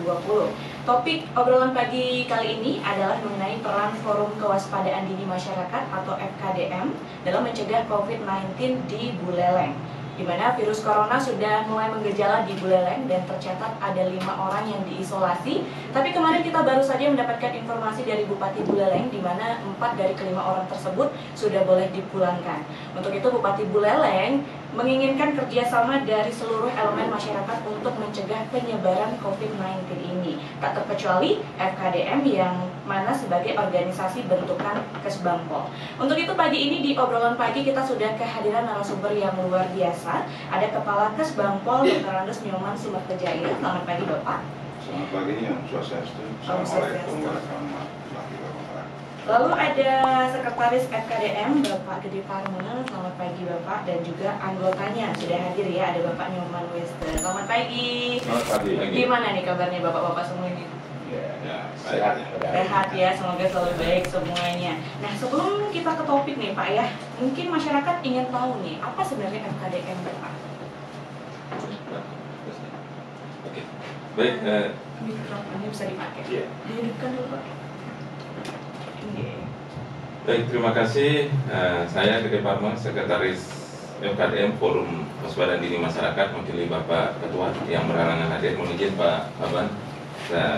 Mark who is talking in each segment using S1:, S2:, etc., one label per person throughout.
S1: 2020. Topik obrolan pagi kali ini adalah mengenai peran Forum Kewaspadaan Dini Masyarakat atau FKDM dalam mencegah COVID-19 di Buleleng, di mana virus corona sudah mulai menggejala di Buleleng dan tercatat ada 5 orang yang diisolasi. Tapi kemarin kita baru saja mendapatkan informasi dari Bupati Buleleng di mana 4 dari ke-5 orang tersebut sudah boleh dipulangkan. Untuk itu Bupati Buleleng menginginkan kerjasama dari seluruh elemen masyarakat untuk mencegah penyebaran COVID-19 ini, tak terkecuali FKDM yang mana sebagai organisasi bentukan Kesbangpol. Untuk itu pagi ini di obrolan pagi kita sudah kehadiran narasumber yang luar biasa. Ada Kepala Kesbangpol Dr. Andes Nyoman Sumertejair. Selamat pagi Bapak.
S2: Selamat pagi, yang Swastiastu. Assalamualaikum warahmatullahi wabarakatuh.
S1: Lalu ada Sekretaris FKDM Bapak Gede Parmel. Selamat pagi Bapak, dan juga anggotanya sudah hadir ya, ada Bapak Nyoman Wester. Selamat pagi.
S2: Selamat pagi.
S1: Gimana nih kabarnya Bapak-bapak semua ini?
S2: Ya,
S1: Sehat ya, semoga selalu baik semuanya. Nah, sebelum kita ke topik nih Pak ya, mungkin masyarakat ingin tahu nih, apa sebenarnya FKDM Bapak?
S3: Oke, baik.
S1: Mikrofonnya bisa dipakai.
S3: Iya.
S1: Dihidupkan dulu Pak.
S3: Baik, terima kasih. Saya Gede Parmel, Sekretaris FKDM Forum Kewaspadaan Dini Masyarakat, mewakili Bapak Ketua yang berhalangan hadir. Mohon izin Pak Baban,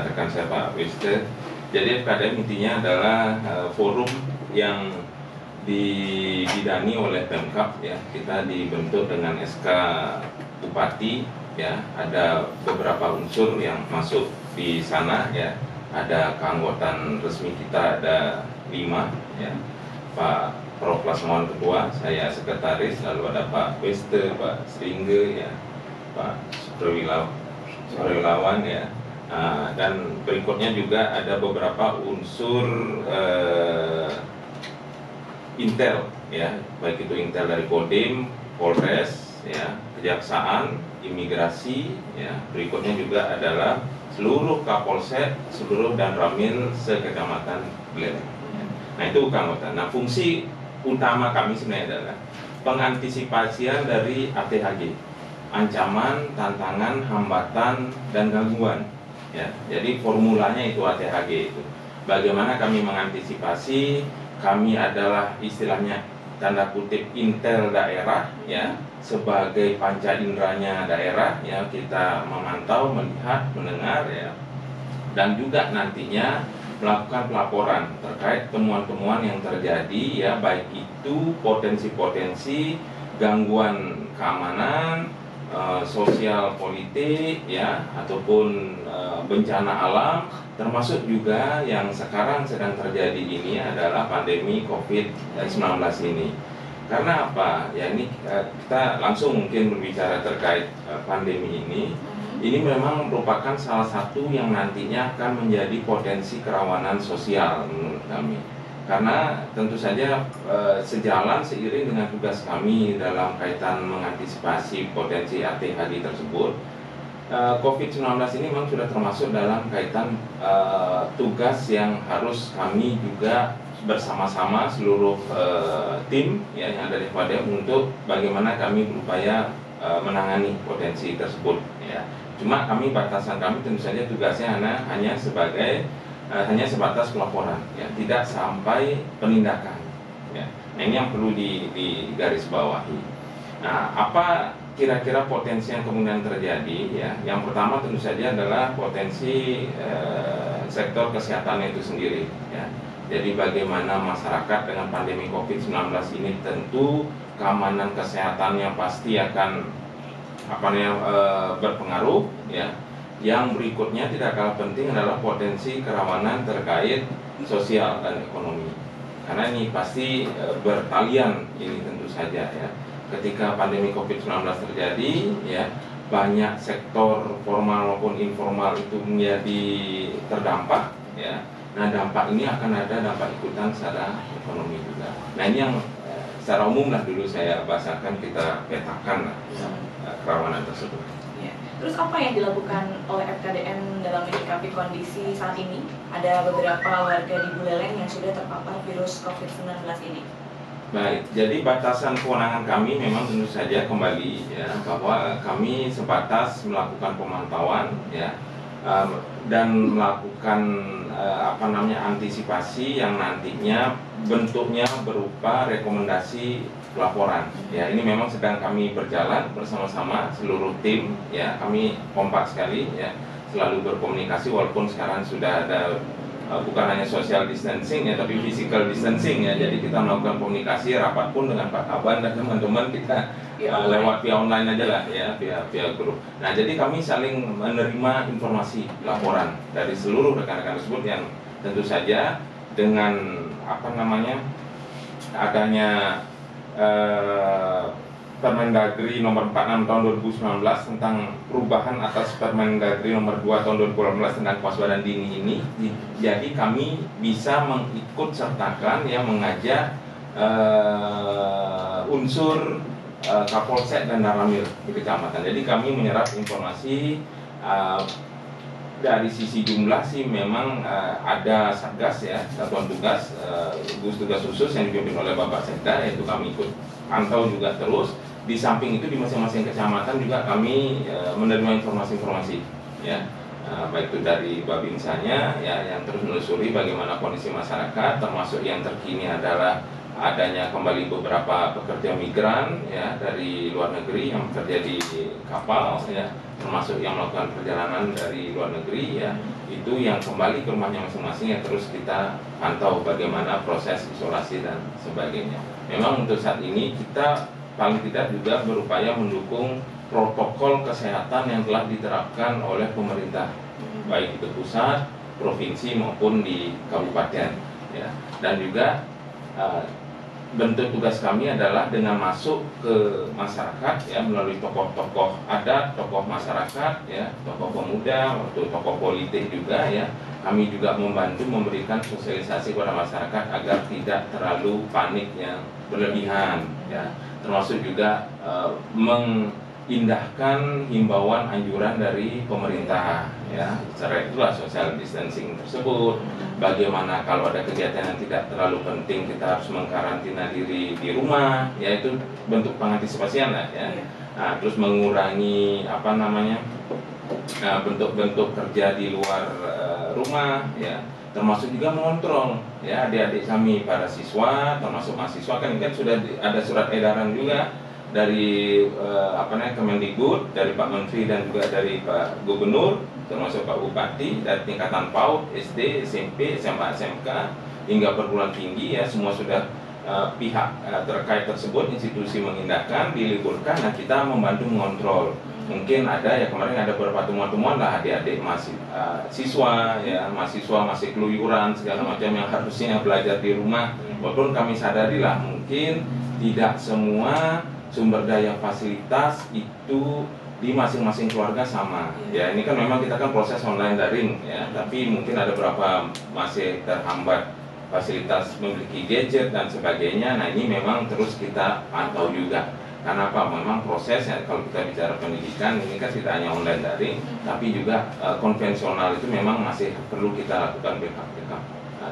S3: rekan saya Pak Wiste. Jadi FKDM intinya adalah forum yang dibidani oleh Pemkab ya. Kita dibentuk dengan SK Bupati ya. Ada beberapa unsur yang masuk di sana ya. Ada keanggotaan resmi kita ada 5 ya. Pak Prof. Lasmawan Ketua, saya Sekretaris, lalu ada Pak Weste, Pak Sringge ya, Pak Suryawirawan ya. Dan berikutnya juga ada beberapa unsur intel ya, baik itu intel dari Kodim, Polres ya, Kejaksaan, Imigrasi ya. Berikutnya juga adalah seluruh Kapolsek, seluruh dan Ramil se-Kecamatan Buleleng. Nah itu keanggotaan. Nah fungsi utama kami sebenarnya adalah pengantisipasian dari ATHG, ancaman, tantangan, hambatan, dan gangguan. Ya, jadi formulanya itu ATHG itu. Bagaimana kami mengantisipasi? Kami adalah istilahnya tanda kutip intel daerah ya, sebagai panca inderanya daerah ya, kita memantau, melihat, mendengar ya, dan juga nantinya melakukan pelaporan terkait temuan-temuan yang terjadi ya, baik itu potensi-potensi gangguan keamanan, sosial politik ya, ataupun bencana alam, termasuk juga yang sekarang sedang terjadi ini adalah pandemi COVID-19 ini. Karena apa? Ya ini kita langsung mungkin berbicara terkait pandemi ini. Ini memang merupakan salah satu yang nantinya akan menjadi potensi kerawanan sosial menurut kami. Karena tentu saja sejalan seiring dengan tugas kami dalam kaitan mengantisipasi potensi ATHG tersebut, COVID-19 ini memang sudah termasuk dalam kaitan tugas yang harus kami juga bersama-sama seluruh tim ya, yang ada di FKDM untuk bagaimana kami berupaya menangani potensi tersebut ya. Cuma batasan kami tentu saja tugasnya hanya sebatas pelaporan ya, tidak sampai penindakan ya. Nah ini yang perlu digarisbawahi. Nah apa kira-kira potensi yang kemudian terjadi ya? Yang pertama tentu saja adalah potensi sektor kesehatan itu sendiri ya. Jadi bagaimana masyarakat dengan pandemi COVID-19 ini, tentu keamanan kesehatannya pasti akan berpengaruh ya. Yang berikutnya tidak kalah penting adalah potensi kerawanan terkait sosial dan ekonomi. Karena ini pasti bertalian ini tentu saja ya. Ketika pandemi COVID-19 terjadi ya, banyak sektor formal maupun informal itu menjadi terdampak ya. Nah dampak ini akan ada dampak ikutan secara ekonomi juga. Nah ini yang secara umum lah dulu saya bahasakan, kita petakan lah kerawanan tersebut.
S1: Ya. Terus apa yang dilakukan oleh FKDM dalam menyikapi kondisi saat ini? Ada beberapa warga di Buleleng yang sudah terpapar virus COVID-19 ini.
S3: Baik, jadi batasan kewenangan kami memang tentu saja kembali ya, bahwa kami sebatas melakukan pemantauan ya, dan melakukan antisipasi yang nantinya bentuknya berupa rekomendasi laporan. Ya, ini memang sedang kami berjalan bersama-sama seluruh tim. Ya, kami kompak sekali. Ya, selalu berkomunikasi walaupun sekarang sudah ada bukan hanya social distancing ya, tapi physical distancing ya. Jadi kita melakukan komunikasi rapat pun dengan Pak Kaban dan teman-teman kita lewat via online aja lah ya, via grup. Nah, jadi kami saling menerima informasi laporan dari seluruh rekan-rekan tersebut yang tentu saja dengan adanya Permendagri nomor 46 tahun 2019 tentang perubahan atas Permendagri nomor 2 tahun 2018 tentang kewaspadaan dini ini, jadi kami bisa mengikut sertakan yang mengajak unsur Kapolsek dan Daramil di kecamatan. Jadi kami menyerap informasi dari sisi jumlah sih memang ada satgas ya, satuan tugas gugus tugas khusus yang dipimpin oleh Bapak Sekda, yaitu kami ikut pantau juga terus. Di samping itu di masing-masing kecamatan juga kami menerima informasi-informasi ya, baik itu dari Babinsanya ya, yang terus menelusuri bagaimana kondisi masyarakat, termasuk yang terkini adalah adanya kembali beberapa pekerja migran ya dari luar negeri yang bekerja di kapal ya, termasuk yang melakukan perjalanan dari luar negeri ya, itu yang kembali ke rumahnya masing-masing ya, terus kita pantau bagaimana proses isolasi dan sebagainya. Memang untuk saat ini kita paling tidak juga berupaya mendukung protokol kesehatan yang telah diterapkan oleh pemerintah, baik itu pusat, provinsi maupun di kabupaten ya. Dan juga bentuk tugas kami adalah dengan masuk ke masyarakat ya, melalui tokoh-tokoh adat, tokoh masyarakat ya, tokoh pemuda, tokoh politik juga ya. Kami juga membantu memberikan sosialisasi kepada masyarakat agar tidak terlalu panik yang berlebihan ya, termasuk juga mengindahkan himbauan anjuran dari pemerintah ya. Secara itulah social distancing tersebut. Bagaimana kalau ada kegiatan yang tidak terlalu penting kita harus mengkarantina diri di rumah ya, itu bentuk pengantisipasian lah ya. Nah, terus mengurangi bentuk-bentuk kerja di luar rumah ya, termasuk juga mengontrol ya adik-adik kami para siswa, termasuk mahasiswa kan sudah ada surat edaran juga dari Kemendikbud, dari Pak Menteri dan juga dari Pak Gubernur, termasuk Pak Bupati, dari tingkatan PAUD, SD, SMP, SMA, SMK hingga perguruan tinggi ya, semua sudah pihak terkait tersebut institusi mengindahkan, diliburkan, dan kita membantu mengontrol. Mungkin ada ya, kemarin ada beberapa temuan-temuan lah adik-adik siswa ya, mahasiswa masih keluyuran segala macam yang harusnya belajar di rumah. Walaupun kami sadari lah mungkin tidak semua sumber daya fasilitas itu di masing-masing keluarga sama ya. Ini kan memang kita kan proses online daring ya, tapi mungkin ada beberapa masih terhambat fasilitas memiliki gadget dan sebagainya. Nah, ini memang terus kita pantau juga. Karena apa? Memang prosesnya kalau kita bicara pendidikan ini kan tidak hanya online daring, tapi juga konvensional itu memang masih perlu kita lakukan backup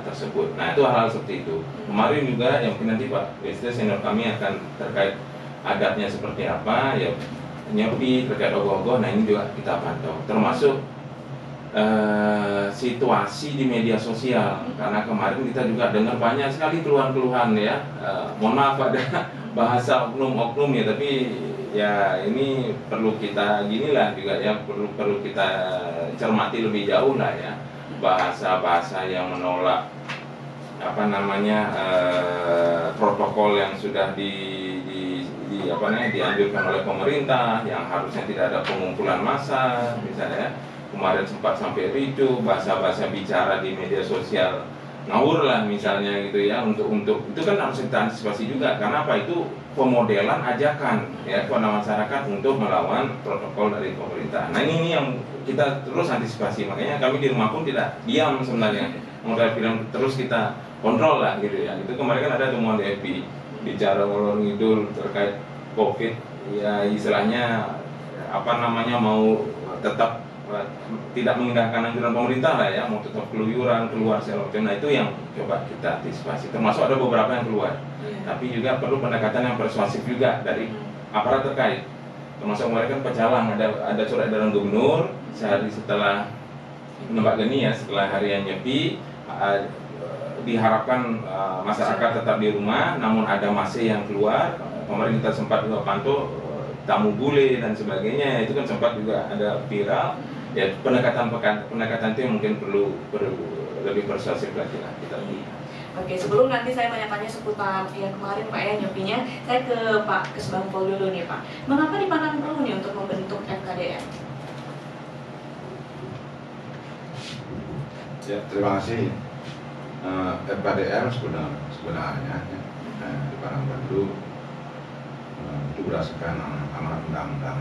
S3: tersebut. Nah, itu hal-hal seperti itu. Kemarin juga yang mungkin nanti Pak BSD senior kami akan terkait adatnya seperti apa ya, nyepi terkait ogoh-ogoh. Nah, ini juga kita pantau, termasuk situasi di media sosial, karena kemarin kita juga dengar banyak sekali keluhan-keluhan ya. Mohon maaf ada bahasa oknum-oknum ya, tapi ya ini perlu kita ginilah juga ya, perlu kita cermati lebih jauh lah ya, bahasa-bahasa yang menolak protokol yang sudah dianjurkan oleh pemerintah, yang harusnya tidak ada pengumpulan massa misalnya. Kemarin sempat sampai ricu, bahasa-bahasa bicara di media sosial ngawur lah misalnya gitu ya. Untuk itu kan harus kita antisipasi juga, karena apa? Itu pemodelan ajakan ya kepada masyarakat untuk melawan protokol dari pemerintah. Nah, ini yang kita terus antisipasi, makanya kami di rumah pun tidak diam sebenarnya, modal film terus kita kontrol lah gitu ya. Itu kemarin kan ada temuan di FB bicara ngalor ngidul terkait COVID ya, istilahnya mau tetap tidak mengindahkan anjuran pemerintah lah ya, mau tetap keluyuran keluar segala macam. Nah, itu yang coba kita antisipasi, termasuk ada beberapa yang keluar tapi juga perlu pendekatan yang persuasif juga dari aparat terkait, termasuk kemarin kan Pecalang ada surat edaran gubernur sehari setelah Mbak Geni ya, setelah harian nyepi diharapkan masyarakat tetap di rumah, namun ada masih yang keluar. Kemarin kita sempat juga pantau tamu bule dan sebagainya, itu kan sempat juga ada viral. Ya, pendekatan itu mungkin perlu lebih persuasif lagi lah kita lihat.
S1: Oke, sebelum nanti saya tanya-tanya seputar yang kemarin Pak ya nyepinya, saya ke Pak Kesbangpol dulu nih Pak. Mengapa dipandang perlu nih untuk membentuk FKDM?
S2: Ya, terima kasih. FKDM sebenarnya dipandang perlu itu berdasarkan amanat undang-undang.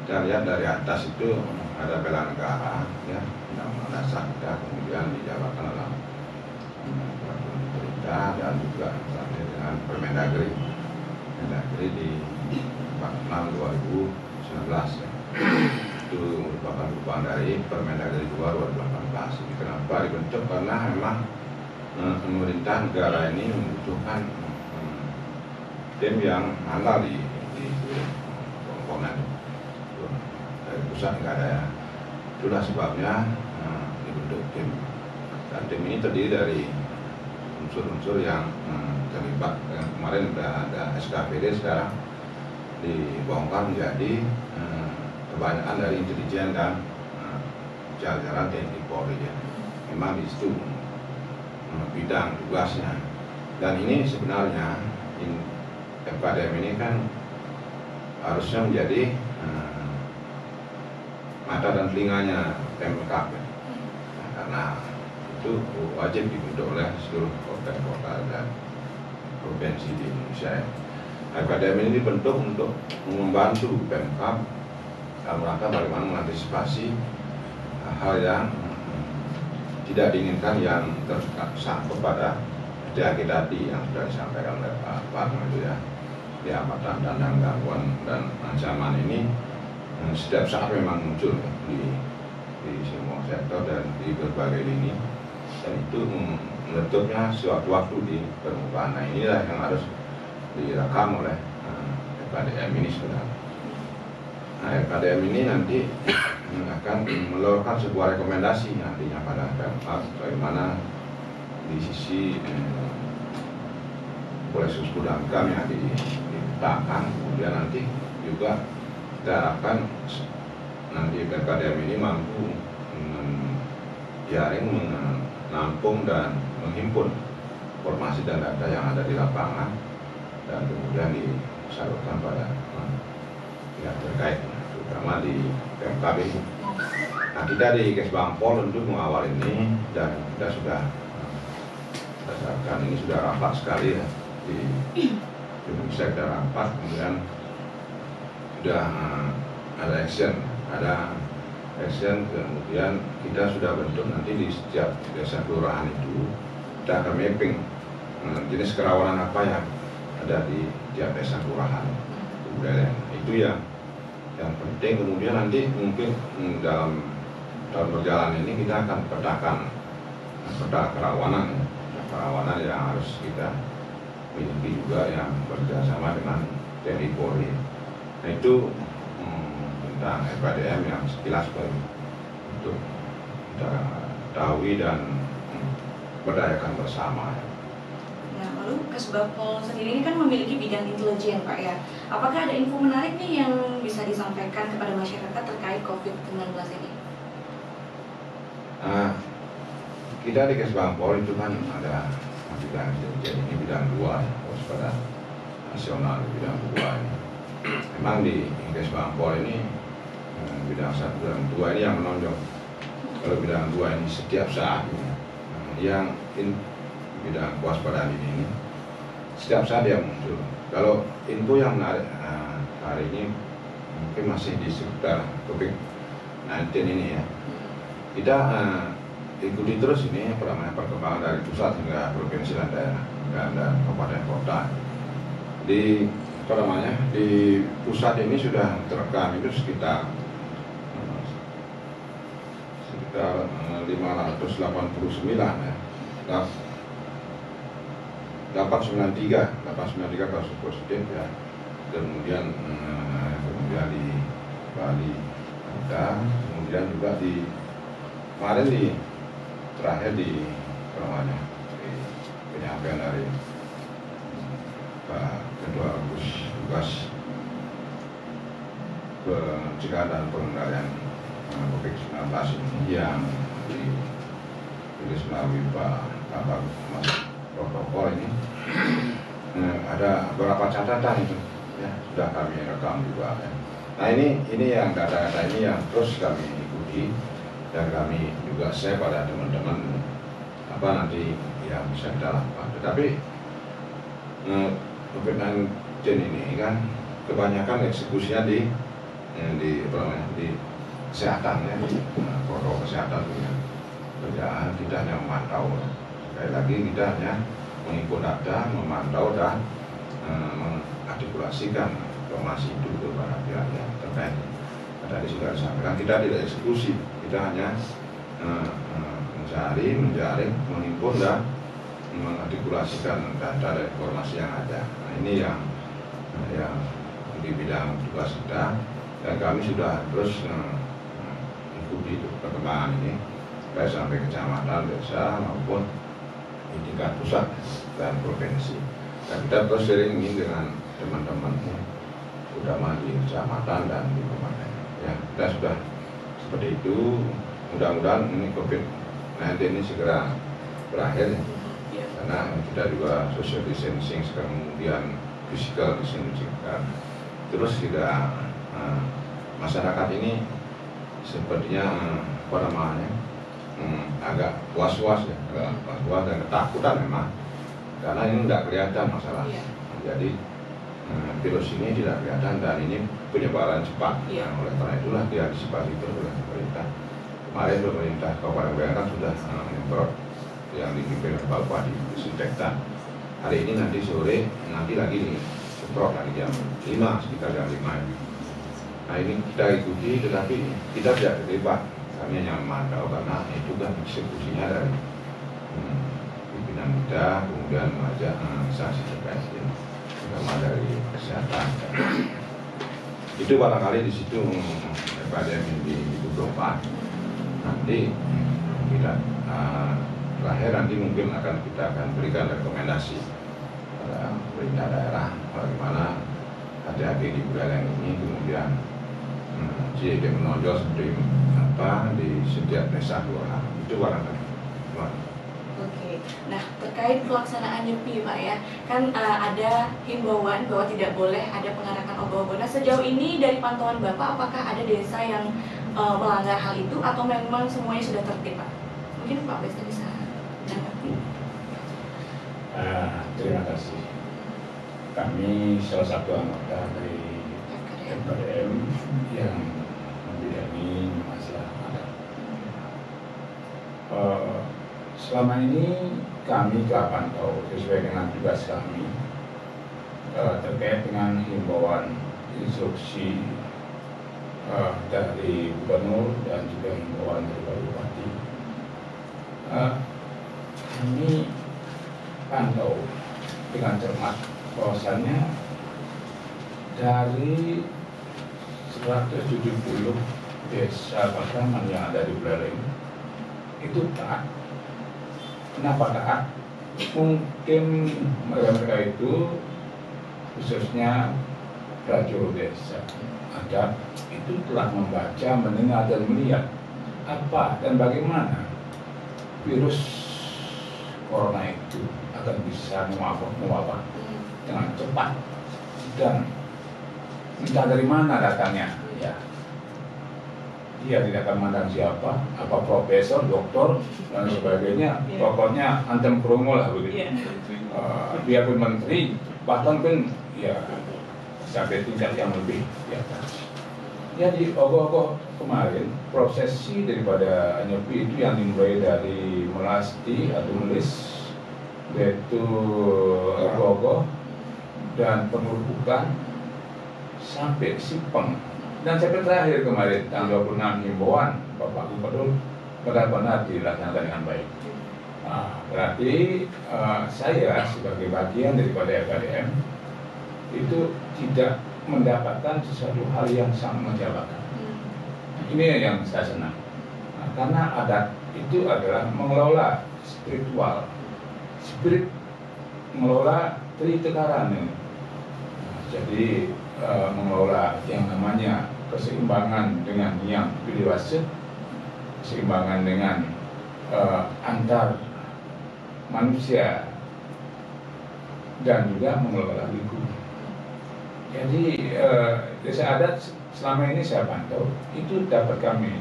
S2: Kita lihat dari atas itu ada bela negara, ya, undang-undang dasar kita, kemudian dijabarkan dalam peraturan pemerintah dan juga dengan Permendagri di 46/2019 ya. Itu merupakan perubahan dari Permendagri 2/2018. Ini kenapa dibentuk? Karena memang pemerintah negara ini membutuhkan tim yang handal di komponen dari pusat nggak ada ya. Itulah sebabnya dibentuk tim, dan tim ini terdiri dari unsur-unsur yang terlibat. Kemarin ada SKPD, sekarang dibongkar menjadi kebanyakan dari intelijen dan jajaran TNI Polri ya. Memang di situ bidang tugasnya, dan ini sebenarnya FKDM ini kan harusnya menjadi mata dan telinganya Pemkab ya. Nah, karena itu wajib dibentuk oleh seluruh kota dan provinsi di Indonesia ya. FKDM ini dibentuk untuk membantu Pemkab dalam rangka bagaimana mengantisipasi hal yang tidak diinginkan yang tersangkut pada agenda tadi yang sudah disampaikan oleh Pak Parno itu ya. Di hambatan dan gangguan dan ancaman ini setiap saat memang muncul di semua sektor dan di berbagai lini, dan itu meletupnya sewaktu-waktu di permukaan. Nah, inilah yang harus direkam oleh FKDM ini sebenarnya. Nah, FKDM ini nanti akan mengeluarkan sebuah rekomendasi nantinya pada Pemkab bagaimana di sisi Polres Damkar yang diletakkan, kemudian nanti juga kita harapkan nanti FKDM ini mampu menjaring, menampung dan menghimpun informasi dan data yang ada di lapangan dan kemudian disalurkan pada pihak terkait, terutama di Pemkab ini. Nah, kita di Kesbangpol tentu mengawal ini, dan kita sudah berdasarkan ini sudah rapat sekali ya di Sekda rapat, kemudian sudah ada action, kemudian kita sudah bentuk nanti di setiap desa kelurahan itu kita akan mapping jenis kerawanan apa yang ada di tiap desa kelurahan. Kemudian itu yang penting. Kemudian nanti mungkin dalam tahun berjalan ini kita akan petakan peta kerawanan yang harus kita miliki juga, yang bekerjasama dengan TNI Polri. Nah, itu tentang FKDM yang sekilas untuk kita ketahui dan berdayakan bersama.
S1: Nah, lalu Kesbangpol sendiri ini kan memiliki bidang intelijen Pak ya. Apakah ada info menarik nih yang bisa disampaikan kepada masyarakat terkait COVID-19 ini?
S2: Kita di Kesbangpol itu kan ada bidang intelijen, ini bidang 2 ya, waspada nasional di bidang 2 ini. Memang di Kesbangpol ini bidang 1 dan 2 ini yang menonjol. Kalau bidang 2 ini setiap saat yang bidang kewaspadaan ini setiap saat dia muncul. Kalau info yang menarik hari ini mungkin masih di sekitar COVID-19 ini ya. Kita ikuti terus ini perkembangan dari pusat hingga provinsi dan daerah dan kabupaten kota. Di pusat ini sudah terekam itu sekitar 589 ya. 893 kasus positif ya. Kemudian di Bali ada, kemudian juga di kemarin terakhir di namanya di penyampaian dari Pak Ketua Gugus Tugas Pencegahan dan Pengendalian COVID-19 ini yang ditulis melalui Pak Kabag Protokol ini ada beberapa catatan itu ya, sudah kami rekam juga ya. Nah ini yang data-data ini yang terus kami ikuti dan kami juga share pada teman-teman apa nanti yang bisa kita lakukan. Tetapi COVID-19 ini kan kebanyakan eksekusinya di kesehatan ya, protokol kesehatan punya kerjaan kita hanya memantau. Sekali lagi kita hanya mengimpun data, memantau dan mengartikulasikan informasi itu kepada pihak yang terkait. Tadi sudah disampaikan kita tidak eksekusi, kita hanya mencari, menjaring, mengimpun dan mengartikulasikan data dan informasi yang ada. Nah, ini yang di bidang tugas kita dan kami sudah terus mengikuti perkembangan ini baik sampai kecamatan, desa maupun di tingkat pusat dan provinsi. Dan kita terus sharing ini dengan teman-teman utama di kecamatan dan di kabupaten. Ya, kita sudah seperti itu. Mudah-mudahan ini COVID-19 ini segera berakhir, karena kita juga social distancing, kemudian physical distancing. Terus tidak masyarakat ini sepertinya apa namanya agak was-was ya, agak was-was dan ketakutan memang, karena ini tidak kelihatan masalah. Jadi virus ini tidak kelihatan dan ini penyebaran cepat. Nah, oleh karena itulah diantisipasi terus oleh pemerintah. Kemarin pemerintah Kabupaten Bayang kan sudah menyemprot yang dipimpin oleh Pak Bupati disinfektan. Hari ini nanti sore nanti lagi disemprot lagi jam 5, sekitar jam 5. Nah ini kita ikuti, tetapi kita tidak terlibat. Kami hanya memantau karena itu kan eksekusinya dari pimpinan kita, kemudian mengajak instansi terkait, terutama dari kesehatan. Itu barangkali di situ pada di 2024 nanti kita terakhir nanti mungkin kita akan berikan rekomendasi pada pemerintah daerah bagaimana hati-hati di Buleleng ini, kemudian jadi menonjol seperti apa di setiap desa kelurahan itu barangkali.
S1: Oke, nah terkait pelaksanaan nyepi Pak ya, kan ada himbauan bahwa tidak boleh ada pengarakan ogoh-ogoh. Nah sejauh ini dari pantauan Bapak, apakah ada desa yang melanggar hal itu atau memang semuanya sudah tertib Pak? Mungkin Pak Besta bisa menanggapi.
S4: Terima kasih. Kami salah satu anggota dari FKDM yang membidangi masalah adat. Selama ini kami telah pantau sesuai dengan tugas kami terkait dengan himbauan instruksi dari gubernur dan juga himbauan dari Pak Bupati. Kami pantau dengan cermat bahwasannya dari 170 desa Pasaman yang ada di Buleleng itu taat. Kenapa taat? Mungkin mereka itu khususnya prajurus desa adat itu telah membaca, mendengar dan melihat apa dan bagaimana virus corona itu akan bisa mewabah dengan cepat dan entah dari mana datangnya ya. Dia tidak akan memandang siapa, apa profesor, doktor dan sebagainya. Pokoknya antem kromo lah begitu. Biarpun menteri, bahkan pun ya sampai tingkat yang lebih di atas. Jadi ogoh-ogoh kemarin prosesi daripada nyepi itu yang dimulai dari melasti atau melis, yaitu ogoh-ogoh dan pengurukan sampai sipeng. Dan sampai terakhir kemarin tanggal 26 himbauan Bapak Gubernur benar-benar dilaksanakan dengan baik. Berarti saya sebagai bagian daripada FKDM itu tidak mendapatkan sesuatu hal yang sangat menjawabkan. Ini yang saya senang. karena adat itu adalah mengelola spiritual, spirit mengelola tritegaran ini. Jadi mengelola yang namanya keseimbangan dengan yang dewasa, keseimbangan dengan antar manusia, dan juga mengelola lingkungan. Jadi desa adat selama ini saya pantau itu dapat kami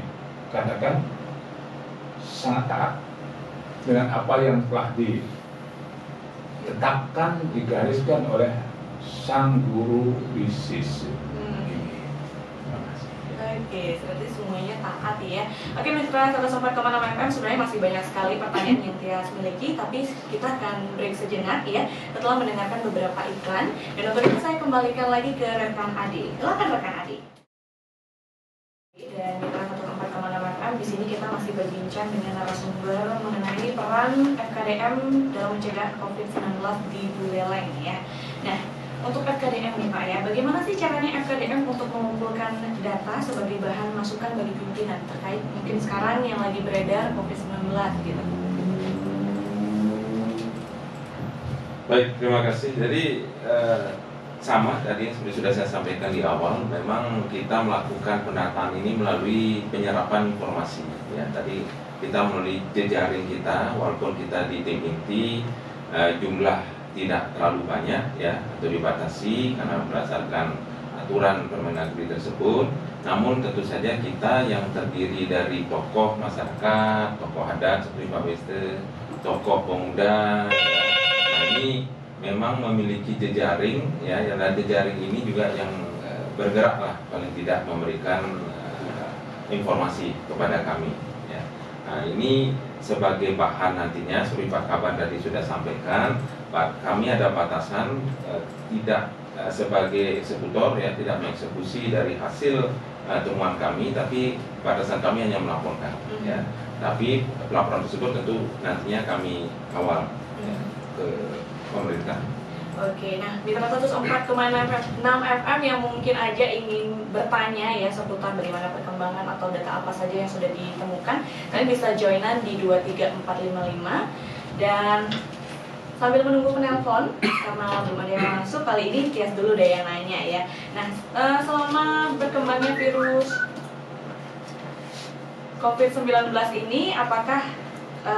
S4: katakan sangat taat dengan apa yang telah ditetapkan, digariskan oleh sang guru bisis.
S1: Oke, berarti semuanya taat ya. Oke mitra 104,6 FM, sebenarnya masih banyak sekali pertanyaan yang Tias miliki, tapi kita akan break sejenak ya setelah mendengarkan beberapa iklan. Dan untuk itu saya kembalikan lagi ke rekan Adi. Silakan rekan Adi. Dan mitra 104,6 FM, di sini kita masih berbincang dengan narasumber mengenai peran FKDM dalam mencegah COVID-19 di Buleleng ya. Nah, untuk FKDM nih Pak ya, bagaimana sih caranya FKDM untuk mengumpulkan data sebagai bahan masukan bagi pimpinan terkait mungkin sekarang yang lagi beredar COVID-19 gitu?
S3: Baik, terima kasih. Jadi sama tadi yang sudah saya sampaikan di awal, memang kita melakukan pendataan ini melalui penyerapan informasi. Ya, tadi kita melalui jejaring kita, walaupun kita di tim inti jumlah tidak terlalu banyak ya atau dibatasi karena berdasarkan aturan Permendagri tersebut. Namun tentu saja kita yang terdiri dari tokoh masyarakat, tokoh adat seperti Pak Weste, tokoh pemuda, ya. Nah ini memang memiliki jejaring ya, dan jejaring ini juga yang bergerak lah paling tidak memberikan informasi kepada kami. Ya. Nah ini sebagai bahan nantinya, seperti Pak Kaban tadi sudah sampaikan, kami ada batasan tidak sebagai eksekutor ya, tidak mengeksekusi dari hasil temuan kami, tapi batasan kami hanya melaporkan ya. Tapi laporan tersebut tentu nantinya kami kawal ya, ke pemerintah.
S1: Oke, nah di 104,6 FM yang mungkin aja ingin bertanya ya seputar bagaimana perkembangan atau data apa saja yang sudah ditemukan, kalian bisa joinan di 23455 dan sambil menunggu penelpon karena belum ada yang masuk, kali ini Tias dulu deh yang nanya ya. Nah, selama berkembangnya virus COVID-19 ini, apakah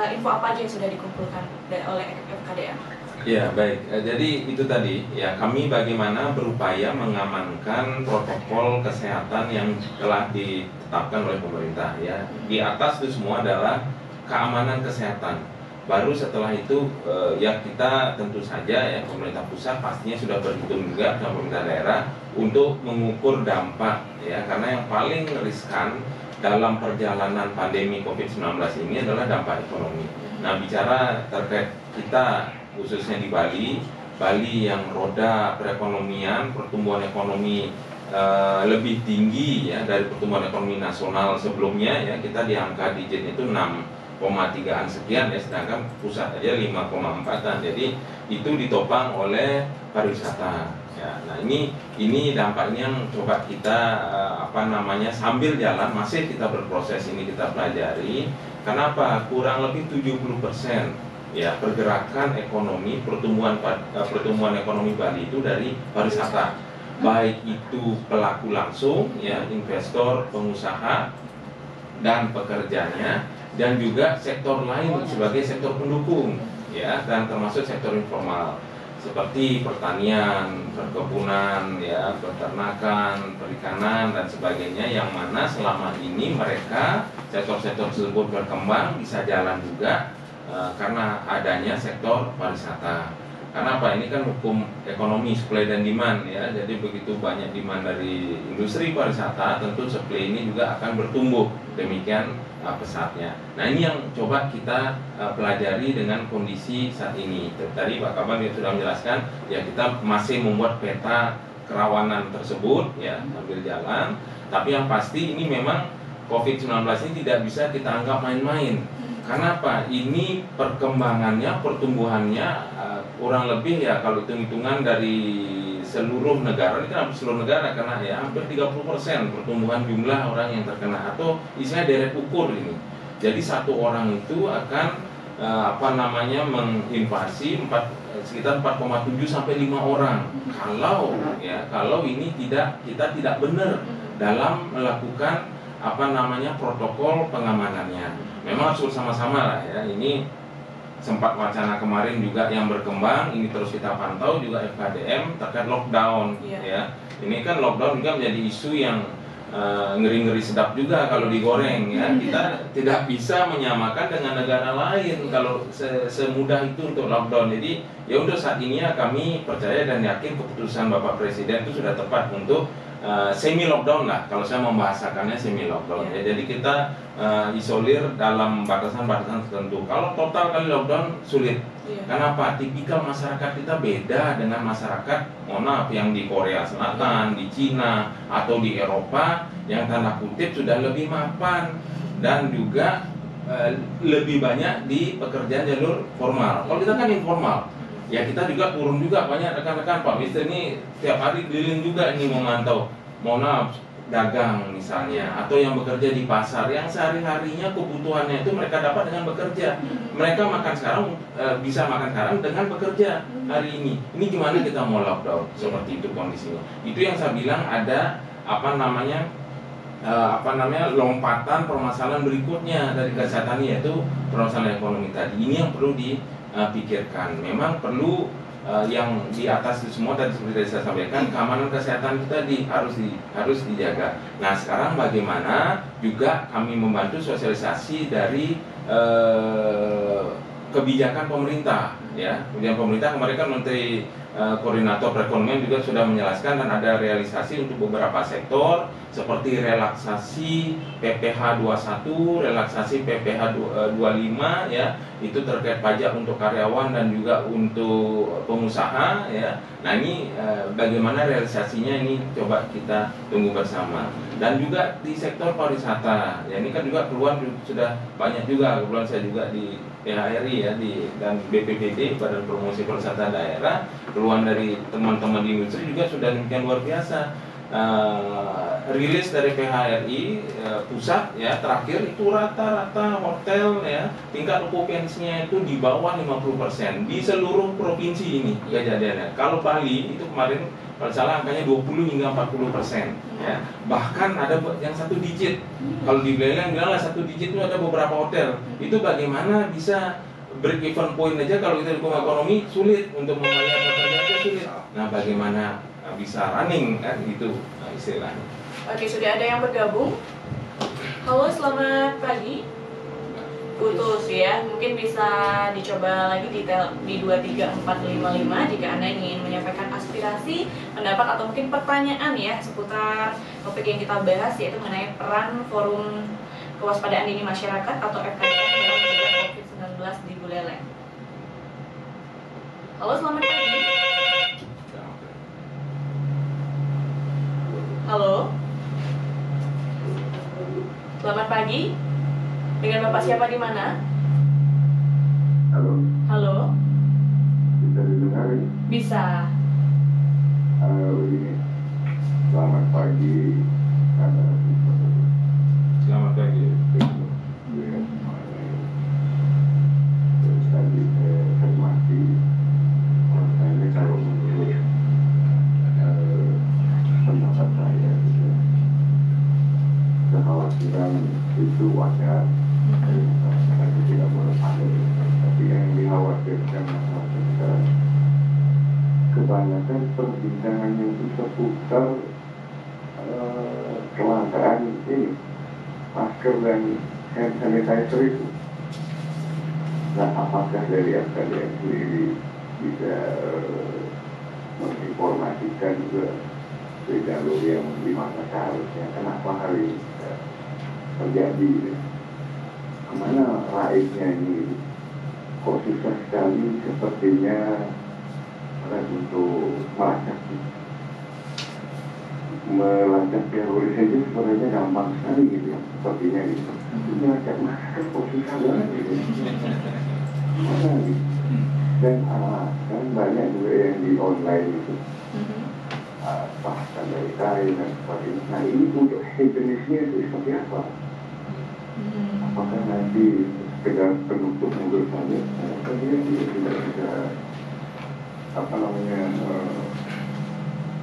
S1: info apa aja yang sudah dikumpulkan oleh FKDM?
S3: Ya baik, jadi itu tadi ya, kami bagaimana berupaya mengamankan protokol kesehatan yang telah ditetapkan oleh pemerintah ya. Di atas itu semua adalah keamanan kesehatan. Baru setelah itu ya kita tentu saja ya, pemerintah pusat pastinya sudah berhitung juga dengan pemerintah daerah untuk mengukur dampak ya, karena yang paling riskan dalam perjalanan pandemi COVID-19 ini adalah dampak ekonomi. Nah bicara terkait kita khususnya di Bali yang roda perekonomian, pertumbuhan ekonomi lebih tinggi ya dari pertumbuhan ekonomi nasional sebelumnya ya, kita di angka digit itu 6,3an sekian ya, sedangkan pusat aja 5,4an. Jadi itu ditopang oleh pariwisata ya. Nah ini dampaknya yang coba kita sambil jalan masih kita berproses ini, kita pelajari. Kenapa? Kurang lebih 70% ya pergerakan ekonomi, pertumbuhan ekonomi Bali itu dari pariwisata, baik itu pelaku langsung ya, investor, pengusaha dan pekerjanya, dan juga sektor lain sebagai sektor pendukung ya, dan termasuk sektor informal seperti pertanian, perkebunan ya, peternakan, perikanan dan sebagainya, yang mana selama ini mereka sektor-sektor tersebut berkembang bisa jalan juga karena adanya sektor pariwisata. Karena apa? Ini kan hukum ekonomi supply dan demand ya. Jadi begitu banyak demand dari industri pariwisata, tentu supply ini juga akan bertumbuh demikian pesatnya. Nah ini yang coba kita pelajari dengan kondisi saat ini. Tadi Pak Kaban sudah menjelaskan ya, kita masih membuat peta kerawanan tersebut ya sambil jalan. Tapi yang pasti ini memang COVID-19 ini tidak bisa kita anggap main-main. Karena apa? Ini perkembangannya, pertumbuhannya kurang lebih ya, kalau hitung-hitungan dari seluruh negara, ini kan seluruh negara kena ya, hampir 30% pertumbuhan jumlah orang yang terkena, atau istilahnya deret ukur ini. Jadi satu orang itu akan menginvasi sekitar 4,7 sampai 5 orang. Kalau ini kita tidak benar dalam melakukan protokol pengamanannya. Memang harus bersama-sama lah ya. Ini sempat wacana kemarin juga yang berkembang, ini terus kita pantau juga FKDM terkait lockdown ya. Ini kan lockdown juga menjadi isu yang ngeri-ngeri sedap juga kalau digoreng ya. Kita tidak bisa menyamakan dengan negara lain kalau semudah itu untuk lockdown. Jadi ya untuk saat ini ya kami percaya dan yakin keputusan Bapak Presiden itu sudah tepat untuk semi lockdown lah, kalau saya membahasakannya semi lockdown ya. Jadi kita isolir dalam batasan-batasan tertentu. Kalau total kali lockdown sulit. Kenapa? Tipikal masyarakat kita beda dengan masyarakat yang di Korea Selatan, di Cina atau di Eropa yang tanda kutip sudah lebih mapan dan juga lebih banyak di pekerjaan jalur formal. Kalau kita kan informal. Ya kita juga turun juga, banyak rekan-rekan Pak Mister ini tiap hari keliling juga ini memantau, dagang misalnya, atau yang bekerja di pasar yang sehari-harinya kebutuhannya itu mereka dapat dengan bekerja. Mereka makan sekarang, bisa makan sekarang dengan bekerja hari ini. Ini gimana kita mau lockdown? Seperti itu kondisinya. Itu yang saya bilang ada lompatan permasalahan berikutnya dari kesehatan, yaitu permasalahan ekonomi tadi. Ini yang perlu dipikirkan. Memang perlu yang di atas itu semua, dan seperti saya sampaikan, keamanan kesehatan kita harus dijaga. Nah sekarang bagaimana juga kami membantu sosialisasi dari kebijakan pemerintah ya. Kebijakan pemerintah kemarin kan Menteri Koordinator Perekonomian juga sudah menjelaskan, dan ada realisasi untuk beberapa sektor seperti relaksasi PPh 21, relaksasi PPh 25 ya, itu terkait pajak untuk karyawan dan juga untuk pengusaha ya. Nah ini bagaimana realisasinya, ini coba kita tunggu bersama. Dan juga di sektor pariwisata ya, ini kan juga keluhan sudah banyak juga. Kebetulan saya juga di PHRI ya, dan BPPD, Badan Promosi Pariwisata Daerah, keluhan dari teman-teman di industri juga sudah demikian luar biasa. Rilis dari PHRI pusat ya terakhir itu rata-rata hotel ya tingkat okupansinya itu di bawah 50% di seluruh provinsi ini kejadiannya. Kalau Bali itu kemarin kalau salah angkanya 20 hingga 40% ya. Bahkan ada yang satu digit. Kalau di Belanda bilanglah satu digit itu ada beberapa hotel. Itu bagaimana bisa break even point aja kalau kita hukum ekonomi sulit, untuk membayar pekerja aja sulit. Nah bagaimana bisa running kan itu istilahnya.
S1: Oke, sudah ada yang bergabung. Halo, selamat pagi. Putus ya, mungkin bisa dicoba lagi di 23455 jika Anda ingin menyampaikan aspirasi, pendapat atau mungkin pertanyaan ya seputar topik yang kita bahas, yaitu mengenai peran Forum Kewaspadaan Dini Masyarakat atau FKDM dalam mencegah COVID-19 di Buleleng. Halo, selamat pagi. Halo. Selamat pagi. Dengan Bapak siapa di mana?
S5: Halo.
S1: Halo.
S5: Bisa didengar?
S1: Bisa.
S5: Begini. Selamat pagi.
S3: Selamat pagi.
S5: Terus tadi saya cermati, ini kalau menurut pendapat saya, kekhawatiran itu wajar. Saya tidak boleh panik, tapi yang dikhawatirkan masyarakat sekarang kebanyakan perbincangan yang seputar kelangkaan ini masker dan hand sanitizer itu. Nah, apakah dari FKDM sendiri bisa menginformasikan juga ke jalur yang dimana seharusnya, kenapa hal ini terjadi? Kemana raibnya ini? Kok susah sekali sepertinya untuk melacak teroris saja sebenarnya gampang sekali gitu ya, sepertinya gitu. Tapi melacak masker kok susah banget gitu. Mana gitu? Dan kan banyak juga yang di online itu. Bahkan dari kain dan sebagainya. Nah ini untuk jenisnya itu seperti apa? maka nanti sekedar penutup mobil saja, maka dia tidak bisa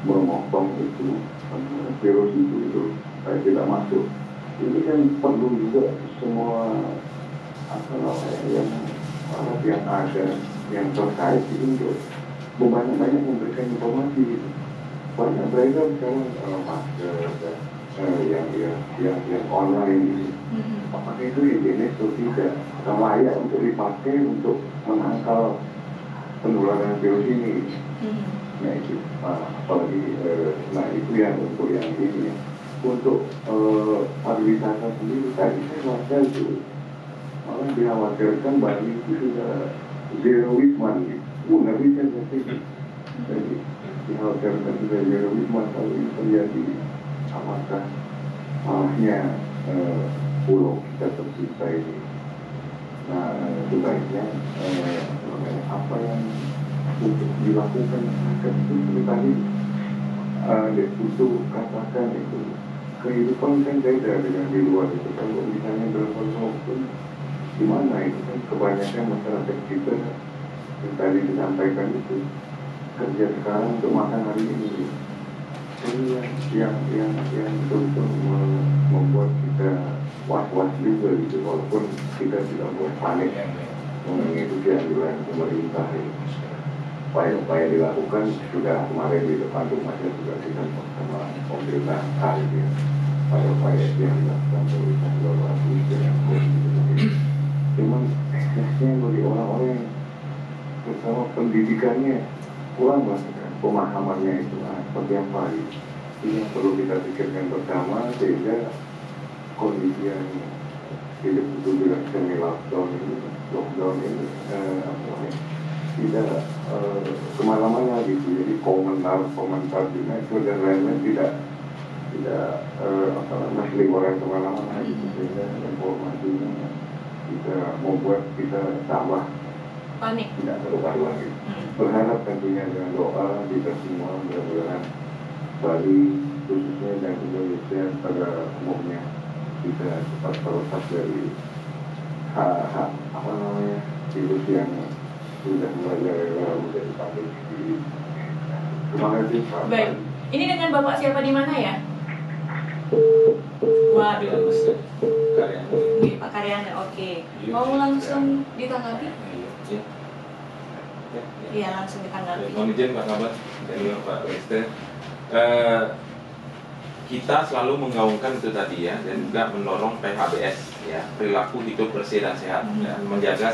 S5: memotong itu virus itu supaya tidak masuk. Ini kan perlu juga semua yang ada yang terkait itu untuk banyak memberikan informasi gitu. Banyak beredar sekarang masker yang online gitu. Apakah itu higienis atau tidak? Layak untuk dipakai untuk menangkal penularan virus ini. Nah itu apalagi itu yang untuk yang ini ya. Untuk pariwisata sendiri tadi saya baca itu malah dikhawatirkan Bali itu sudah zero wisman gitu. Ngeri kan jadi dikhawatirkan sudah zero wisman kalau ini terjadi, apakah salahnya pulau kita tercipta ini. Nah sebaiknya apa yang untuk dilakukan seperti tadi itu katakan itu kehidupan kan beda dengan di luar itu. Kalau misalnya dalam pun gimana itu kan kebanyakan masyarakat kita yang tadi disampaikan itu kerja sekarang untuk makan hari ini. Ini yang betul-betul membuat kita was-was juga gitu, walaupun kita tidak buat panik mengikuti anjuran pemerintah ini. Upaya-upaya dilakukan sudah kemarin di depan rumah saya juga kita sama pemerintah hari ini. Upaya-upaya yang dilakukan pemerintah luar biasa yang cuman eksesnya bagi orang-orang terutama pendidikannya kurang banget kan, pemahamannya itu seperti apa gitu. Ini yang perlu kita pikirkan bersama sehingga kondisi yang hidup itu bila semi lockdown ini tidak kemana-mana gitu. Jadi komentar juga itu dan lain-lain tidak orang kemana-mana gitu, sehingga informasinya bisa membuat kita tambah
S1: panik,
S5: tidak karu-karuan gitu. Berharap tentunya dengan doa kita semua mudah-mudahan Bali khususnya dan Indonesia pada umumnya bisa cepat terlepas dari virus yang sudah mulai menjadi pandemi. Terima kasih Pak.
S1: Baik, ini dengan Bapak siapa di mana ya? Waduh, Pak Karyana, oke. Mau langsung ditanggapi? Iya, langsung ditanggapi.
S3: Mohon izin Pak Kabar, dari Pak Wester. Kita selalu menggaungkan itu tadi ya, dan juga mendorong PHBS ya, perilaku hidup bersih dan sehat, ya, menjaga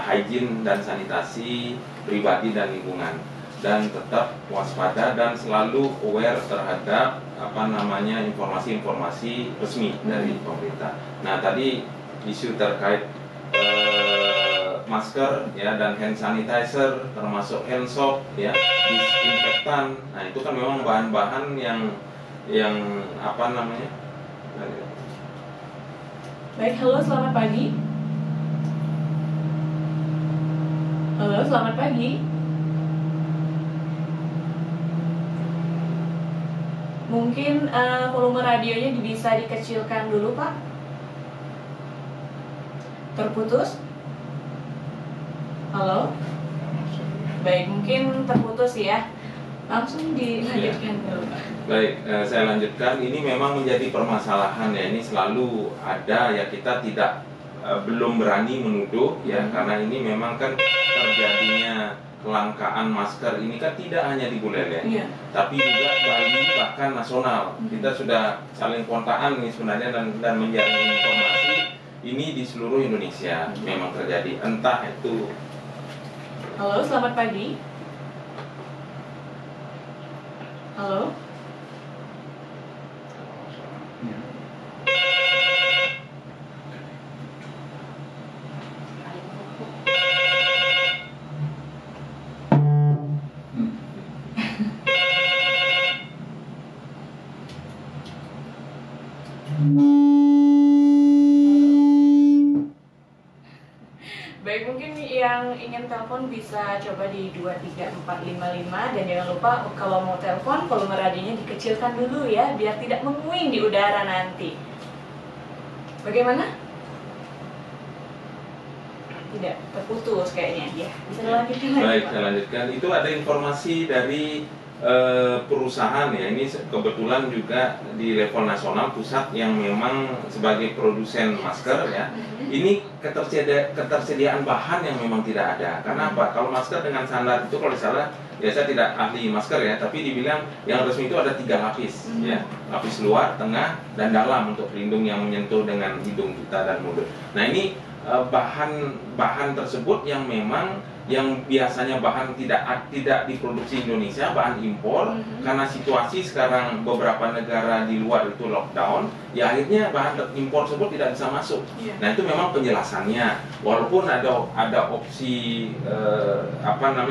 S3: hygiene dan sanitasi pribadi dan lingkungan, dan tetap waspada dan selalu aware terhadap informasi-informasi resmi dari pemerintah. Nah tadi isu terkait masker ya dan hand sanitizer termasuk hand soap ya, disinfektan. Nah itu kan memang bahan-bahan yang
S1: Baik, halo selamat pagi. Halo selamat pagi. Mungkin volume radionya bisa dikecilkan dulu Pak. Terputus. Halo. Baik, mungkin terputus ya. Langsung dilanjutkan dulu Pak.
S3: Baik, saya lanjutkan. Ini memang menjadi permasalahan ya. Ini selalu ada ya, kita belum berani menuduh ya, karena ini memang kan terjadinya kelangkaan masker ini kan tidak hanya di Buleleng, tapi juga Bali bahkan nasional. Kita sudah saling kontaan nih sebenarnya dan menjaring informasi ini di seluruh Indonesia memang terjadi. Entah itu.
S1: Halo, selamat pagi. Halo. Baik, mungkin yang ingin telepon bisa coba di 23455 dan jangan lupa kalau mau telepon volume radionya dikecilkan dulu ya biar tidak menguing di udara nanti. Bagaimana? sudah terputus kayaknya. Ya, bisa dilanjutkan lagi,
S3: Baik,
S1: Pak.
S3: saya lanjutkan. Itu ada informasi dari perusahaan ya, ini kebetulan juga di level nasional pusat yang memang sebagai produsen masker ya, ini ketersediaan bahan yang memang tidak ada. Karena apa? Kalau masker dengan standar itu kalau salah, ya saya tidak ahli masker ya, tapi dibilang yang resmi itu ada 3 lapis ya, lapis luar, tengah, dan dalam untuk pelindung yang menyentuh dengan hidung kita dan mulut. Nah ini bahan tersebut yang memang yang biasanya bahan tidak diproduksi Indonesia, bahan impor, karena situasi sekarang beberapa negara di luar itu lockdown, ya akhirnya bahan impor tersebut tidak bisa masuk. Nah itu memang penjelasannya, walaupun ada opsi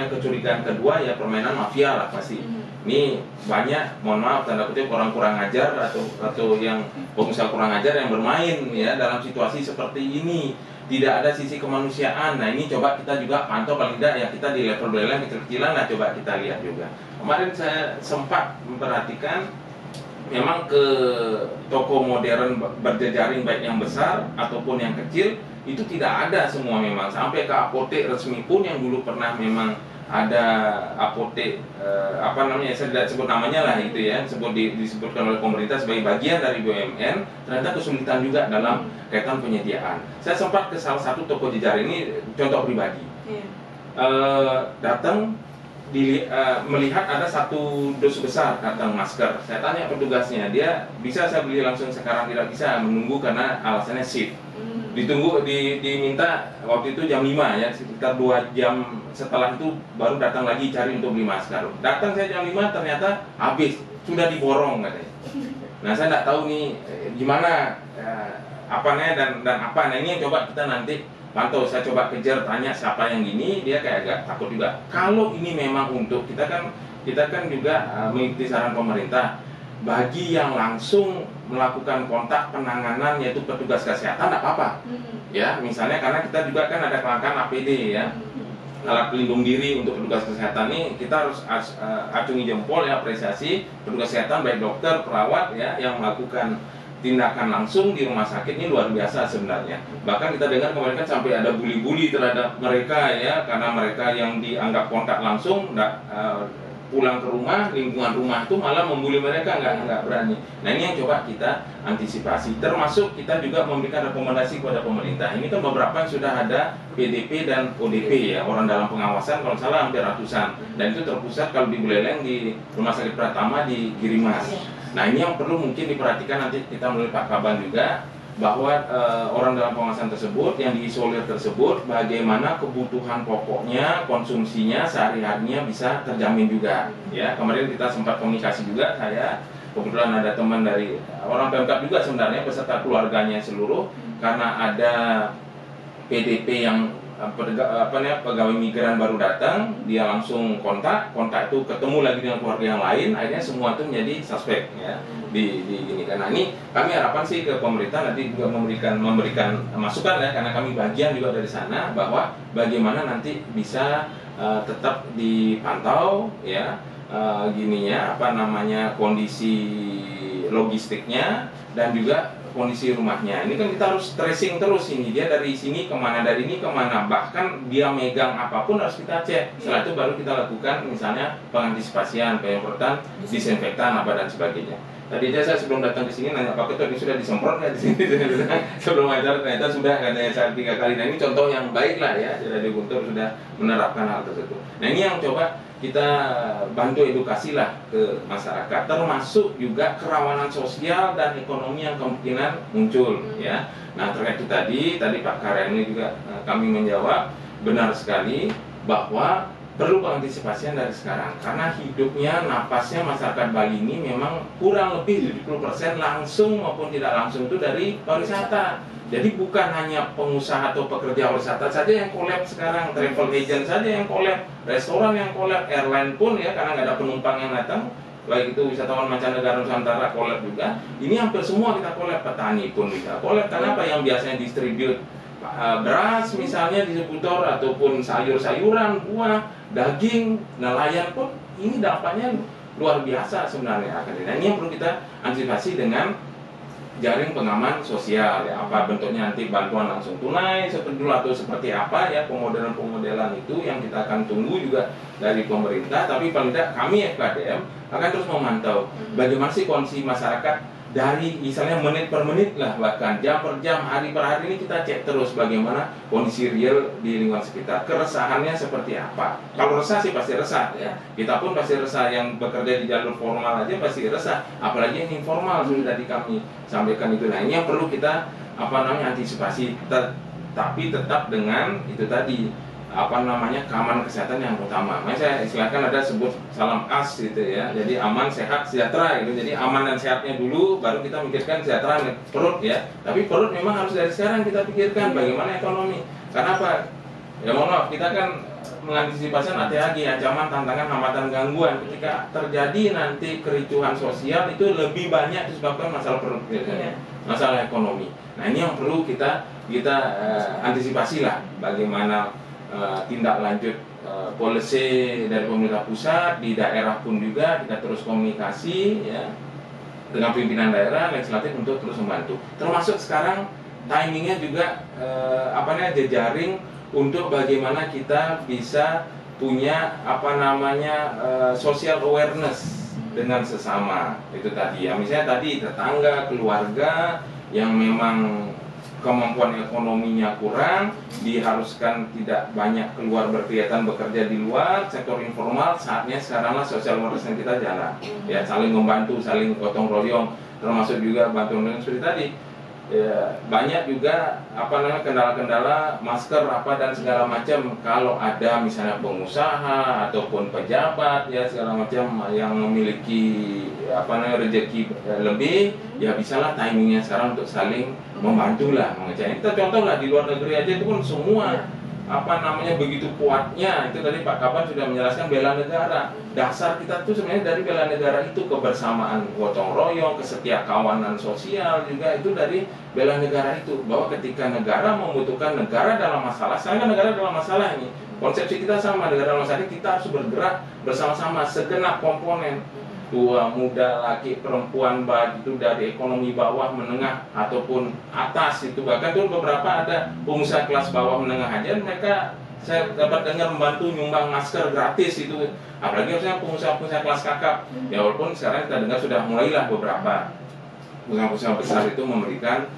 S3: kecurigaan kedua ya, permainan mafia lah pasti. Ini banyak, mohon maaf tanda kutip, orang kurang ajar atau yang pengusaha kurang ajar yang bermain ya dalam situasi seperti ini. Tidak ada sisi kemanusiaan. Nah ini coba kita juga pantau, paling tidak ya kita di level belelang kecil-kecilan, nah coba kita lihat juga. Kemarin saya sempat memperhatikan memang ke toko modern berjejaring baik yang besar ataupun yang kecil itu tidak ada semua, memang sampai ke apotek resmi pun yang dulu pernah memang ada apotek saya tidak sebut namanya lah itu ya, disebutkan oleh pemerintah sebagai bagian dari BUMN, ternyata kesulitan juga dalam kaitan penyediaan. Saya sempat ke salah satu toko jejaring, ini contoh pribadi, datang melihat ada 1 dus besar kantong masker. Saya tanya petugasnya, dia bisa saya beli langsung sekarang, tidak bisa, menunggu karena alasannya shift. Diminta waktu itu jam 5 ya, sekitar 2 jam setelah itu baru datang lagi cari untuk beli masker. Datang saya jam 5 ternyata habis, sudah diborong katanya. Nah saya tidak tahu nih gimana dan apa. Nah ini yang coba kita nanti pantau, saya coba kejar, tanya siapa yang gini, dia kayak agak takut juga. Kalau ini memang untuk kita kan juga mengikuti saran pemerintah, bagi yang langsung melakukan kontak penanganan yaitu petugas kesehatan tidak apa-apa ya, misalnya karena kita juga kan ada kelangkaan APD ya, alat pelindung diri untuk petugas kesehatan ini kita harus acungi jempol ya, apresiasi petugas kesehatan baik dokter, perawat ya yang melakukan tindakan langsung di rumah sakit ini luar biasa sebenarnya. Bahkan kita dengar kemarin kan sampai ada bully-bully terhadap mereka ya, karena mereka yang dianggap kontak langsung pulang ke rumah, lingkungan rumah itu malah membuli mereka, nggak berani. Nah ini yang coba kita antisipasi, termasuk kita juga memberikan rekomendasi kepada pemerintah. Ini kan beberapa yang sudah ada PDP dan ODP ya, orang dalam pengawasan, kalau salah hampir ratusan, dan itu terpusat kalau di Buleleng di Rumah Sakit Pratama di Girimas. Nah ini yang perlu mungkin diperhatikan, nanti kita melalui Pak Kaban juga, bahwa orang dalam pengawasan tersebut yang diisolir tersebut bagaimana kebutuhan pokoknya, konsumsinya sehari-harinya bisa terjamin juga ya. Kemarin kita sempat komunikasi juga, saya kebetulan ada teman dari orang Pemkab juga sebenarnya beserta keluarganya seluruh, karena ada PDP yang pegawai migran baru datang, dia langsung kontak itu ketemu lagi dengan keluarga yang lain, akhirnya semua itu menjadi suspek ya di ini. Karena ini kami harapan sih ke pemerintah nanti juga memberikan masukan ya, karena kami bagian juga dari sana, bahwa bagaimana nanti bisa tetap dipantau ya kondisi logistiknya dan juga kondisi rumahnya. Ini kan kita harus tracing terus, ini dia dari sini kemana, dari ini kemana, bahkan dia megang apapun harus kita cek. Setelah itu baru kita lakukan misalnya pengantisipasian, penyemprotan disinfektan dan sebagainya. Tadi aja saya sebelum datang ke sini nanya Pak Ketua, ini sudah disemprot nggak di sini? Sebelum acara ternyata sudah, katanya saya 3 kali. Nah ini contoh yang baik lah ya, dari Guntur sudah menerapkan hal tersebut. Nah ini yang coba kita bantu edukasi lah ke masyarakat, termasuk juga kerawanan sosial dan ekonomi yang kemungkinan muncul ya. Nah terkait itu tadi Pak Karyani juga kami menjawab benar sekali bahwa perlu pengantisipasian dari sekarang, karena hidupnya, napasnya masyarakat Bali ini memang kurang lebih 70% langsung maupun tidak langsung itu dari pariwisata. Jadi bukan hanya pengusaha atau pekerja pariwisata saja yang collab sekarang, travel agent saja yang collab, restoran yang collab, airline pun ya, karena nggak ada penumpang yang datang, baik itu wisatawan mancanegara Nusantara collab juga. Ini hampir semua kita collab, petani pun bisa collab. Karena apa? Yang biasanya distribute beras misalnya di seputar, ataupun sayur-sayuran, buah, daging, nelayan pun ini dampaknya luar biasa sebenarnya. Nah ini yang perlu kita antisipasi dengan jaring pengaman sosial ya, apa bentuknya nanti bantuan langsung tunai seperti dulu atau seperti apa ya, pemodelan-pemodelan itu yang kita akan tunggu juga dari pemerintah. Tapi paling tidak kami FKDM akan terus memantau bagaimana sih kondisi masyarakat dari misalnya menit per menit lah, bahkan jam per jam, hari per hari ini kita cek terus bagaimana kondisi real di lingkungan sekitar, keresahannya seperti apa. Kalau resah sih pasti resah ya, kita pun pasti resah, yang bekerja di jalur formal aja pasti resah, apalagi yang informal sudah tadi kami sampaikan itu. Nah ini yang perlu kita antisipasi, tapi tetap dengan itu tadi keamanan kesehatan yang utama. Makanya saya istilahkan ada sebut salam as gitu ya. Jadi aman, sehat, sejahtera gitu. Jadi aman dan sehatnya dulu, baru kita mikirkan sejahtera perut ya. Tapi perut memang harus dari sekarang kita pikirkan bagaimana ekonomi. Karena apa? Ya mohon maaf, kita kan mengantisipasi lagi ancaman, tantangan, hambatan, gangguan. Ketika terjadi nanti kericuhan sosial itu lebih banyak disebabkan masalah perut biasanya, masalah ekonomi. Nah ini yang perlu kita antisipasi lah, bagaimana tindak lanjut policy dari pemerintah pusat, di daerah pun juga kita terus komunikasi ya dengan pimpinan daerah, legislatif untuk terus membantu. Termasuk sekarang timingnya juga jejaring untuk bagaimana kita bisa punya social awareness dengan sesama itu tadi ya. Misalnya tadi tetangga, keluarga yang memang kemampuan ekonominya kurang, diharuskan tidak banyak keluar berkegiatan bekerja di luar sektor informal, saatnya sekaranglah social awareness kita jalan ya, saling membantu, saling gotong royong, termasuk juga bantuan seperti tadi ya, banyak juga kendala-kendala masker dan segala macam. Kalau ada misalnya pengusaha ataupun pejabat ya segala macam yang memiliki rezeki lebih ya, bisalah timingnya sekarang untuk saling membantu lah. Kita contoh lah di luar negeri aja itu pun semua begitu kuatnya. Itu tadi Pak Kaban sudah menjelaskan bela negara. Dasar kita tuh sebenarnya dari bela negara itu kebersamaan, gotong royong, kesetiakawanan sosial juga itu dari bela negara itu. Bahwa ketika negara membutuhkan negara dalam masalah, sekarang negara dalam masalah ini, konsepsi kita sama, negara dalam masalah kita harus bergerak bersama-sama segenap komponen, tua, muda, laki, perempuan, baik itu dari ekonomi bawah, menengah ataupun atas itu. Bahkan tuh beberapa ada pengusaha kelas bawah menengah aja, mereka saya dapat dengar membantu nyumbang masker gratis itu. Apalagi harusnya pengusaha-pengusaha kelas kakap. Ya walaupun sekarang kita dengar sudah mulailah beberapa pengusaha-pengusaha besar itu memberikan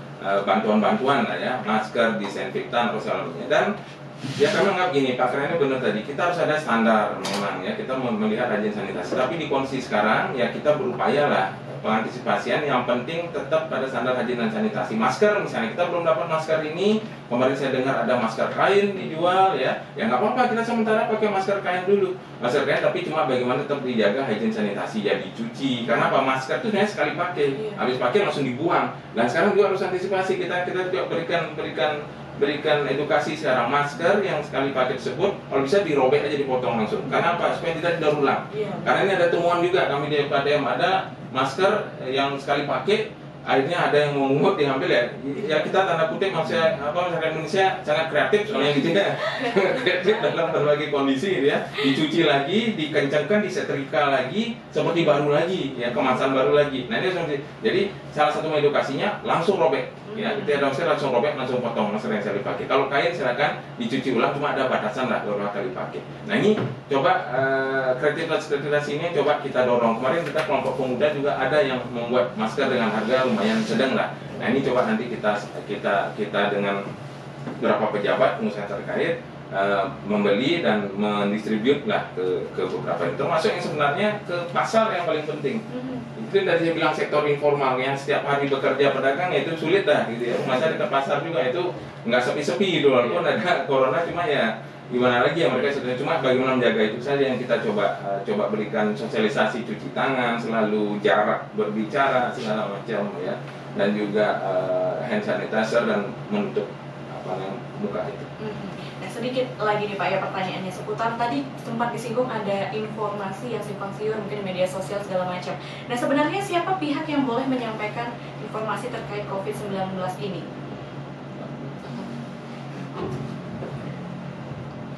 S3: bantuan-bantuan lah ya, masker, disinfektan, segala macam. Dan ya kami anggap gini, Pak Krennya benar tadi, kita harus ada standar memang ya, kita melihat rajin sanitasi. Tapi di kondisi sekarang ya kita berupaya lah pengantisipasian, yang penting tetap pada standar rajin dan sanitasi. Masker misalnya, kita belum dapat masker ini, kemarin saya dengar ada masker kain dijual ya nggak apa-apa, kita sementara pakai masker kain dulu, masker kain, tapi cuma bagaimana tetap dijaga hygiene sanitasi ya, dicuci. Karena apa, masker itu sebenarnya sekali pakai, habis pakai langsung dibuang. Dan sekarang juga harus antisipasi, kita juga berikan edukasi sekarang, masker yang sekali pakai tersebut kalau bisa dirobek aja, dipotong langsung. Karena apa? Supaya tidak daur ulang. Karena ini ada temuan juga kami di FKDM, ada masker yang sekali pakai akhirnya ada yang memungut, diambil ya kita tanda kutip maksudnya masyarakat Indonesia sangat kreatif soalnya gitu ya, kreatif dalam berbagai kondisi gitu ya, dicuci lagi, dikencangkan, disetrika lagi seperti baru lagi ya, kemasan baru lagi. Nah ini jadi salah satu edukasinya langsung robek ya, kita ada masker langsung robek, langsung potong masker yang sekali pakai. Kalau kain silakan dicuci ulang, cuma ada batasan lah beberapa kali pakai. Nah ini coba kreativitas ini coba kita dorong. Kemarin kita kelompok pemuda juga ada yang membuat masker dengan harga lumayan sedang lah. Nah ini coba nanti kita dengan beberapa pejabat pengusaha terkait membeli dan mendistribut lah ke beberapa, termasuk yang sebenarnya ke pasar yang paling penting. Itu dari saya bilang sektor informal yang setiap hari bekerja pedagang ya itu sulit dah gitu ya. Masa ke pasar juga itu nggak sepi-sepi gitu, walaupun ada corona, cuma ya gimana lagi ya, mereka sudah cuma bagaimana menjaga itu saja yang kita coba berikan sosialisasi, cuci tangan, selalu jarak berbicara segala macam ya, dan juga hand sanitizer dan menutup muka itu.
S1: Nah sedikit lagi nih Pak ya pertanyaannya seputar tadi sempat disinggung ada informasi yang simpang siur mungkin di media sosial segala macam. Nah sebenarnya siapa pihak yang boleh menyampaikan informasi terkait COVID-19 ini?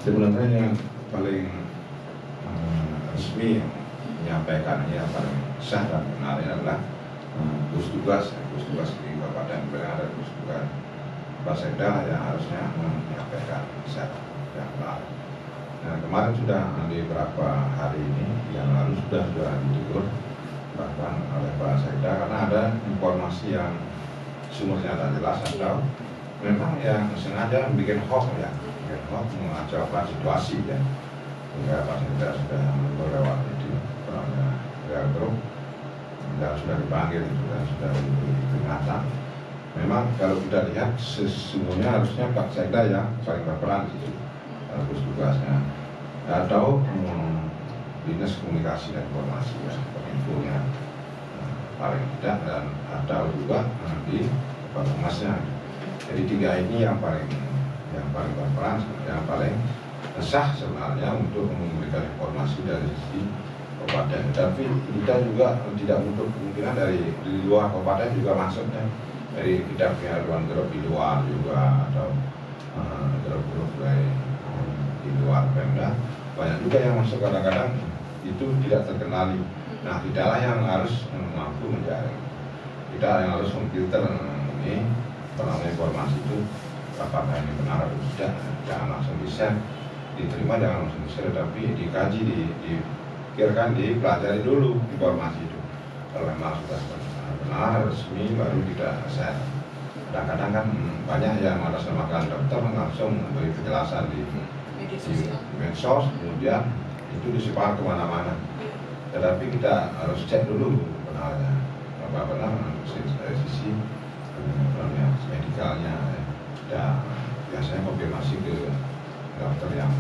S2: Sebenarnya yang paling resmi yang menyampaikannya paling sah dan benar adalah gugus tugas di Kabupaten Bogor dan gugus tugas Basekda yang harusnya menyampaikan secara yang baik. Nah, kemarin sudah di beberapa hari ini yang lalu sudah ditegur bahkan oleh Pak Sekda karena ada informasi yang sumbernya tak jelas atau memang yang sengaja bikin hoax mengacaukan situasi ya. Sehingga Pak Sekda sudah melewati di grup dan sudah dipanggil sudah diberi peringatan. Memang kalau kita lihat sesungguhnya harusnya Pak Sekda yang paling berperan di situ, gugus tugasnya atau dinas komunikasi dan informasi ya, infonya paling tidak dan atau juga di Humasnya. Jadi tiga ini yang paling berperan, yang paling sah sebenarnya untuk memberikan informasi dari sisi kabupaten. Tapi kita juga tidak menutup kemungkinan dari luar kabupaten juga maksudnya. Dari kita punya ruang grup di luar juga atau grup-grup di luar Pemda banyak juga yang masuk kadang-kadang itu tidak terkenali. Nah, kitalah yang harus mampu menjaring, kita yang harus memfilter ini informasi itu apakah ini benar atau tidak. Jangan langsung di-share, diterima jangan langsung di-share, tapi dikaji, dipikirkan, dipelajari dulu informasi itu. Kalau memang sudah benar resmi baru kita share. Kadang-kadang kan banyak yang mengatasnamakan dokter langsung memberi penjelasan di medsos, kemudian itu disebar kemana-mana. Tetapi kita harus cek dulu benarnya apa benar dari sisi medikalnya dan biasanya konfirmasi ke dokter yang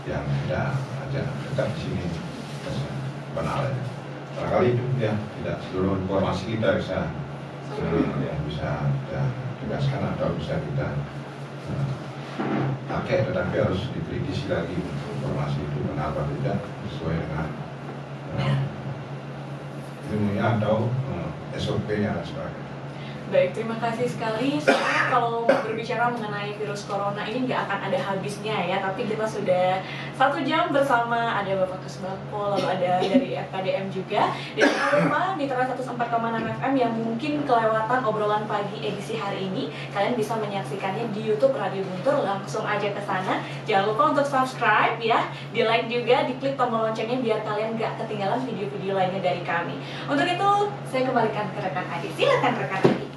S2: tidak aja dekat di sini benarnya. Barangkali itu ya tidak seluruh informasi kita bisa kita tegaskan atau bisa kita pakai, tetapi harus dikritisi lagi informasi itu benar atau tidak sesuai dengan ilmunya atau SOP-nya dan sebagainya.
S1: Baik, terima kasih sekali. Sebenarnya kalau berbicara mengenai virus corona ini nggak akan ada habisnya ya, tapi kita sudah 1 jam bersama, ada Bapak Kusbangpol, lalu ada dari FKDM juga. Dan jangan lupa Mitra 104,6 FM yang mungkin kelewatan obrolan pagi edisi hari ini, kalian bisa menyaksikannya di YouTube Radio Guntur, langsung aja ke sana. Jangan lupa untuk subscribe ya, di like juga, diklik tombol loncengnya biar kalian nggak ketinggalan video-video lainnya dari kami. Untuk itu, saya kembalikan ke rekan Adi. Silakan rekan Adi.